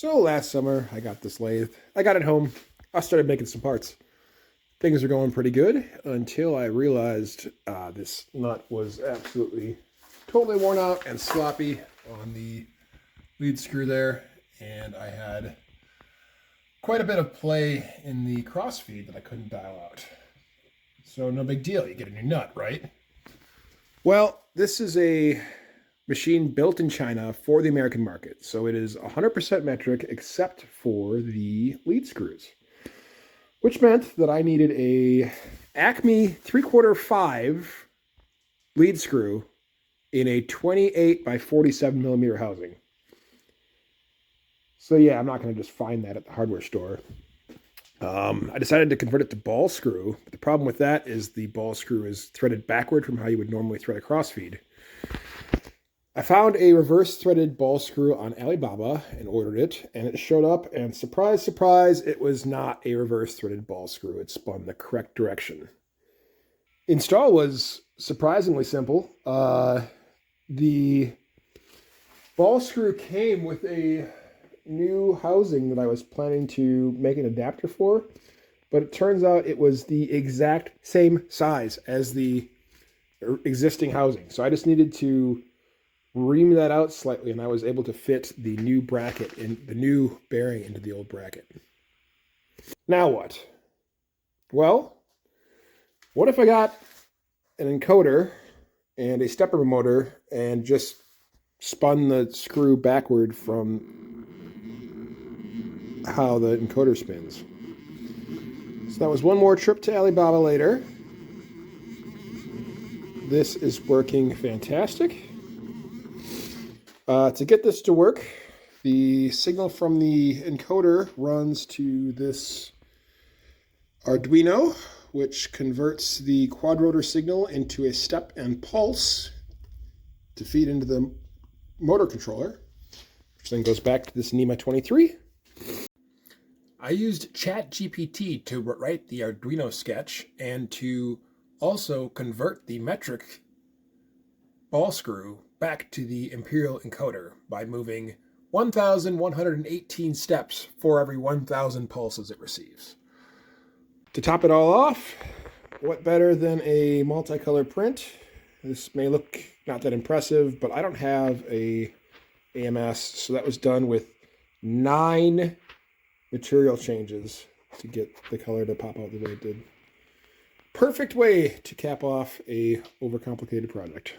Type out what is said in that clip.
So last summer, I got this lathe. I got it home. I started making some parts. Things are going pretty good until I realized this nut was absolutely totally worn out and sloppy on the lead screw there. And I had quite a bit of play in the crossfeed that I couldn't dial out. So no big deal. You get a new nut, right? Well, this is a machine built in China for the American market. So it is 100% metric except for the lead screws, which meant that I needed a Acme 3/4 5 lead screw in a 28 by 47 millimeter housing. So yeah, I'm not going to just find that at the hardware store. I decided to convert it to ball screw. But the problem with that is the ball screw is threaded backward from how you would normally thread a crossfeed. I found a reverse threaded ball screw on Alibaba and ordered it, and it showed up, and surprise, surprise, it was not a reverse threaded ball screw. It spun the correct direction. Install was surprisingly simple. The ball screw came with a new housing that I was planning to make an adapter for, but it turns out it was the exact same size as the existing housing. So I just needed to ream that out slightly, and I was able to fit the new bracket in the new bearing into the old bracket. Now what? Well, what if I got an encoder and a stepper motor and just spun the screw backward from how the encoder spins? So that was one more trip to Alibaba later. This is working fantastic. To get this to work, the signal from the encoder runs to this Arduino, which converts the quadrotor signal into a step and pulse to feed into the motor controller, which then goes back to this NEMA 23. I used ChatGPT to write the Arduino sketch and to also convert the metric ball screw back to the imperial encoder by moving 1,118 steps for every 1,000 pulses it receives. To top it all off, what better than a multicolor print? This may look not that impressive, but I don't have a AMS, so that was done with 9 material changes to get the color to pop out the way it did. Perfect way to cap off a overcomplicated project.